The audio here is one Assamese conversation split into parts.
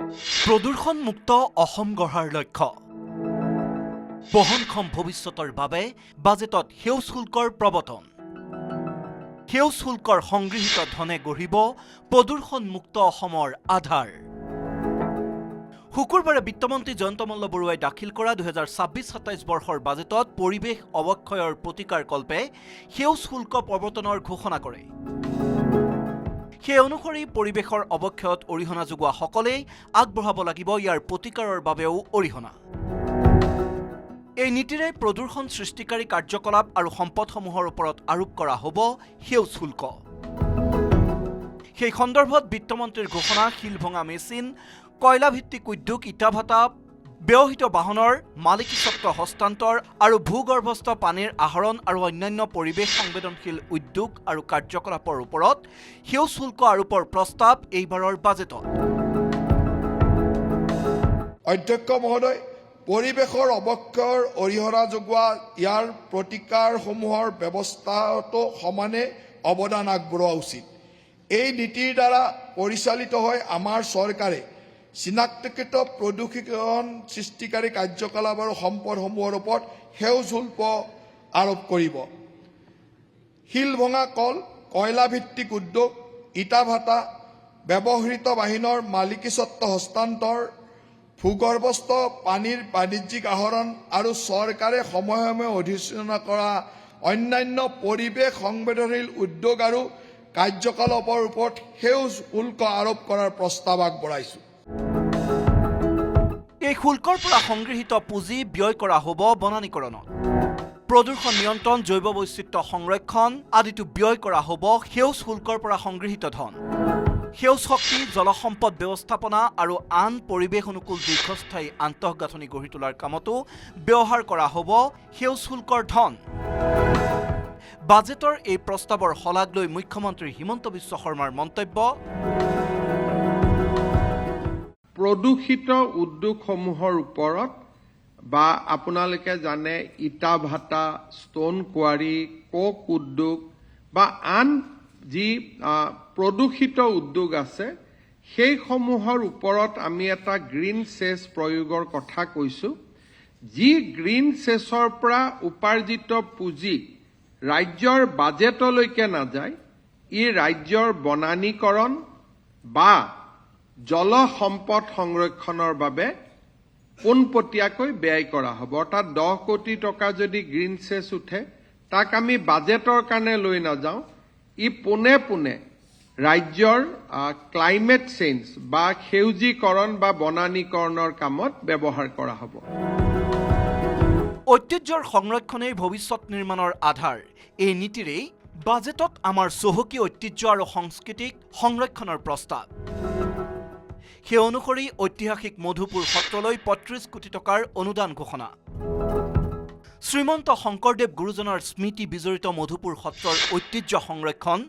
প্ৰদূষণমুক্ত অসম গঢ়াৰ লক্ষ্য বহনক্ষম ভৱিষ্যতৰ বাবে বাজেটত সেউজ শুল্কৰ প্ৰৱৰ্তন সেউজ শুল্কৰ সংগৃহীত ধনে গঢ়িব প্ৰদূষণমুক্ত অসমৰ আধাৰ শুকুৰবাৰে বিত্তমন্ত্ৰী জয়ন্ত মল্ল বৰুৱাই দাখিল কৰা 2026-27 বৰ্ষৰ বাজেটত পৰিৱেশ অৱক্ষয়ৰ প্ৰতিকাৰ কল্পে সেউজ শুল্ক প্ৰৱৰ্তনৰ ঘোষণা কৰে সেই অনুসৰি পৰিৱেশৰ অৱক্ষয়ত অৰিহণা যোগোৱা সকলেই আগবঢ়াব লাগিব ইয়াৰ প্ৰতিকাৰৰ বাবেও অৰিহণা এই নীতিৰে প্ৰদূষণ সৃষ্টিকাৰী কাৰ্যকলাপ আৰু সম্পদসমূহৰ ওপৰত আৰোপ কৰা হ'ব সেউজ শুল্ক সেই সন্দৰ্ভত বিত্তমন্ত্ৰীৰ ঘোষণা শিল ভঙা মেচিন কয়লাভিত্তিক উদ্যোগ ইটা ভাটা ব্যৱহৃত বাহনৰ মালিকীস্বত্ব হস্তান্তৰ আৰু ভূগৰ্ভস্থ পানীৰ আহৰণ আৰু অন্যান্য পৰিৱেশ সংবেদনশীল উদ্যোগ আৰু কাৰ্যকলাপৰ ওপৰত সেউজ শুল্ক আৰোপৰ প্ৰস্তাৱ এইবাৰৰ বাজেটত অধ্যক্ষ মহোদয় পৰিৱেশৰ অৱক্ষয়ৰ অৰিহণা যোগোৱা ইয়াৰ প্ৰতিকাৰসমূহৰ ব্যৱস্থাতো সমানে অৱদান আগবঢ়োৱা উচিত এই নীতিৰ দ্বাৰা পৰিচালিত হৈ আমাৰ চৰকাৰে চিনাক্তকৃত প্ৰদূষণ সৃষ্টিকাৰী কাৰ্যকলাপ আৰু সম্পদসমূহৰ ওপৰত সেউজ শুল্ক আৰোপ কৰিব শিল ভঙা কল কয়লাভিত্তিক উদ্যোগ ইটা ভাটা ব্যৱহৃত বাহনৰ মালিকীস্বত্ব হস্তান্তৰ ভূগৰ্ভস্থ পানীৰ বাণিজ্যিক আহৰণ আৰু চৰকাৰে সময়ে সময়ে অধিসূচনা কৰা অন্যান্য পৰিৱেশ সংবেদনশীল উদ্যোগ আৰু কাৰ্যকলাপৰ ওপৰত সেউজ শুল্ক আৰোপ কৰাৰ প্ৰস্তাৱ আগবঢ়াইছোঁ এই শুল্কৰ পৰা সংগৃহীত পুঁজি ব্যয় কৰা হ'ব বনানীকৰণত প্ৰদূষণ নিয়ন্ত্ৰণ জৈৱ বৈচিত্ৰ্য সংৰক্ষণ আদিতো ব্যয় কৰা হ'ব সেউজ শুল্কৰ পৰা সংগৃহীত ধন সেউজ শক্তি জলসম্পদ ব্যৱস্থাপনা আৰু আন পৰিৱেশ অনুকূল দীৰ্ঘস্থায়ী আন্তঃগাঁথনি গঢ়ি তোলাৰ কামতো ব্যৱহাৰ কৰা হ'ব সেউজ শুল্কৰ ধন বাজেটৰ এই প্ৰস্তাৱৰ শলাগ লৈ মুখ্যমন্ত্ৰী হিমন্ত বিশ্ব শৰ্মাৰ মন্তব্য প্ৰদূষিত উদ্যোগসমূহৰ ওপৰত বা আপোনালোকে জানে ইটা ভাটা ষ্টোন কোৱাৰী কোক উদ্যোগ বা আন যি প্ৰদূষিত উদ্যোগ আছে সেইসমূহৰ ওপৰত আমি এটা গ্ৰীণ চেছ প্ৰয়োগৰ কথা কৈছোঁ যি গ্ৰীণ চেছৰ পৰা উপাৰ্জিত পুঁজি ৰাজ্যৰ বাজেটলৈকে নাযায় ই ৰাজ্যৰ বনানীকৰণ বা জল সম্পদ সংৰক্ষণৰ বাবে পোনপটীয়াকৈ ব্যয় কৰা হ'ব অৰ্থাৎ 10 কোটি টকা যদি গ্ৰীণ চেছ উঠে তাক আমি বাজেটৰ কাৰণে লৈ নাযাওঁ ই পোনে পোনে ৰাজ্যৰ ক্লাইমেট চেঞ্জ বা সেউজীকৰণ বা বনানীকৰণৰ কামত ব্যৱহাৰ কৰা হ'ব ঐতিহ্যৰ সংৰক্ষণেই ভৱিষ্যত নিৰ্মাণৰ আধাৰ এই নীতিৰেই বাজেটত আমাৰ চহকী ঐতিহ্য আৰু সংস্কৃতিক সংৰক্ষণৰ প্ৰস্তাৱ সেই অনুসৰি ঐতিহাসিক মধুপুৰ সত্ৰলৈ ৩৫ কোটি টকাৰ অনুদান ঘোষণা শ্ৰীমন্ত শংকৰদেৱ গুৰুজনাৰ স্মৃতি বিজড়িত মধুপুৰ সত্ৰৰ ঐতিহ্য সংৰক্ষণ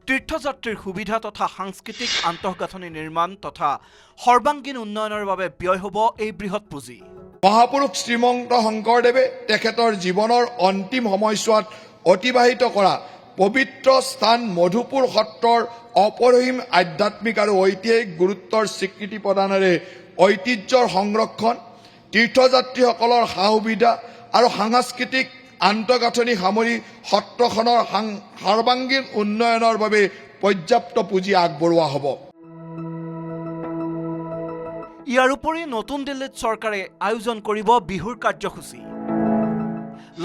তীৰ্থযাত্ৰীৰ সুবিধা তথা সাংস্কৃতিক আন্তঃগাঁথনি নিৰ্মাণ তথা সৰ্বাংগীন উন্নয়নৰ বাবে ব্যয় হ'ব এই বৃহৎ পুঁজি মহাপুৰুষ শ্ৰীমন্ত শংকৰদেৱে তেখেতৰ জীৱনৰ অন্তিম সময়ছোৱাত অতিবাহিত কৰা পবিত্ৰ স্থান মধুপুৰ সত্ৰৰ অপৰিসীম আধ্যাত্মিক আৰু ঐতিহাসিক গুৰুত্বৰ স্বীকৃতি প্ৰদানেৰে ঐতিহ্যৰ সংৰক্ষণ তীৰ্থযাত্ৰীসকলৰ সা সুবিধা আৰু সাংস্কৃতিক আন্তঃগাঁথনি সামৰি সত্ৰখনৰ সৰ্বাংগীন উন্নয়নৰ বাবে পৰ্যাপ্ত পুঁজি আগবঢ়োৱা হ'ব ইয়াৰ উপৰি নতুন দিল্লীত চৰকাৰে আয়োজন কৰিব বিহুৰ কাৰ্যসূচী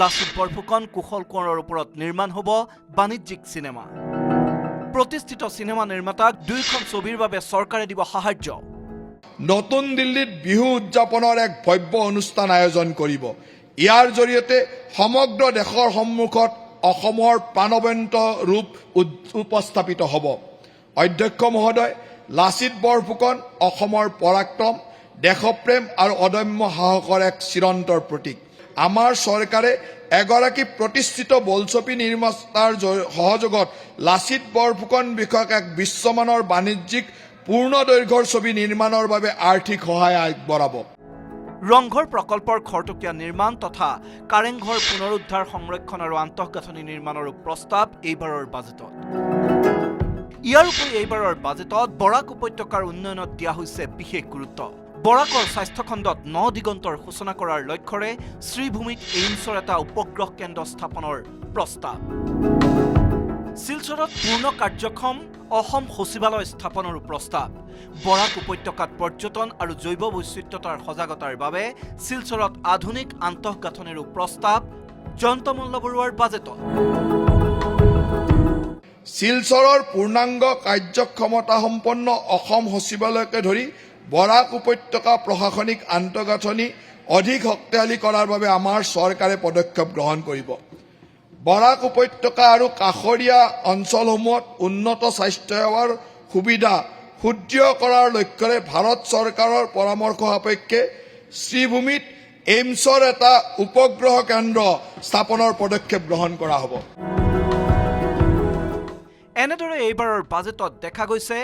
লাচিত বৰফুকন কুশল কোঁৱৰৰ ওপৰত নিৰ্মাণ হ'ব বাণিজ্যিক চিনেমা প্ৰতিষ্ঠিত চিনেমা নিৰ্মাতাক 2খন ছবিৰ বাবে চৰকাৰে দিব সাহায্য নতুন দিল্লীত বিহু উদযাপনৰ এক ভব্য অনুষ্ঠান আয়োজন কৰিব ইয়াৰ জৰিয়তে সমগ্ৰ দেশৰ সন্মুখত অসমৰ প্ৰাণৱন্ত ৰূপ উপস্থাপিত হ'ব অধ্যক্ষ মহোদয় লাচিত বৰফুকন অসমৰ পৰাক্ৰম দেশপ্ৰেম আৰু অদম্য সাহসৰ এক চিৰন্তন প্ৰতীক আমাৰ চৰকাৰে এগৰাকী প্ৰতিষ্ঠিত বোলছবি নিৰ্মাতাৰ সহযোগত লাচিত বৰফুকন বিষয়ক এক বিশ্বমানৰ বাণিজ্যিক পূৰ্ণ দৈৰ্ঘ্যৰ ছবি নিৰ্মাণৰ বাবে আৰ্থিক সহায় আগবঢ়াব ৰংঘৰ প্ৰকল্পৰ খৰতকীয়া নিৰ্মাণ তথা কাৰেংঘৰ পুনৰুদ্ধাৰ সংৰক্ষণ আৰু আন্তঃগাঁথনি নিৰ্মাণৰো প্ৰস্তাৱ এইবাৰৰ বাজেটত ইয়াৰ উপৰি এইবাৰৰ বাজেটত বৰাক উপত্যকাৰ উন্নয়নত দিয়া হৈছে বিশেষ গুৰুত্ব। বৰাকৰ স্বাস্থ্য খণ্ডত 9 দিগন্তৰ সূচনা কৰাৰ লক্ষ্যৰে শ্ৰীভূমিত এইমছৰ এটা উপগ্ৰহ কেন্দ্ৰ স্থাপনৰ প্ৰস্তাৱ। শিলচৰত পূৰ্ণ কাৰ্যক্ষম অসম সচিবালয় স্থাপনৰো প্ৰস্তাৱ। বৰাক উপত্যকাত পৰ্যটন আৰু জৈৱ বৈচিত্ৰতাৰ সজাগতাৰ বাবে শিলচৰত আধুনিক আন্তঃগাঁথনিৰো প্ৰস্তাৱ জয়ন্ত মল্ল বৰুৱাৰ বাজেটত। শিলচৰৰ পূৰ্ণাংগ কাৰ্যক্ষমতা সম্পন্ন অসম সচিবালয়কে ধৰি বৰাক উপত্যকা প্ৰশাসনিক আন্তঃগাঁথনি অধিক শক্তিশালী কৰাৰ বাবে আমাৰ চৰকাৰে পদক্ষেপ গ্ৰহণ কৰিব। বৰাক উপত্যকা আৰু কাষৰীয়া অঞ্চলসমূহত উন্নত স্বাস্থ্য সেৱাৰ সুবিধা সুদৃঢ় কৰাৰ লক্ষ্যৰে ভাৰত চৰকাৰৰ পৰামৰ্শ সাপেক্ষে শ্ৰীভূমিত এইমছৰ এটা উপগ্ৰহ কেন্দ্ৰ স্থাপনৰ পদক্ষেপ গ্ৰহণ কৰা হ'ব। এনেদৰে এইবাৰৰ বাজেটত দেখা গৈছে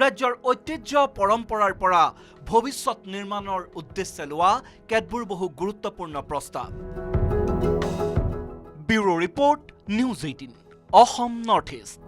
ৰাজ্যৰ ঐতিহ্য পৰম্পৰাৰ পৰা ভৱিষ্যত নিৰ্মাণৰ উদ্দেশ্যে লোৱা কেতবোৰ বহু গুৰুত্বপূৰ্ণ প্ৰস্তাৱ। Bureau report, news 18, Assam north east.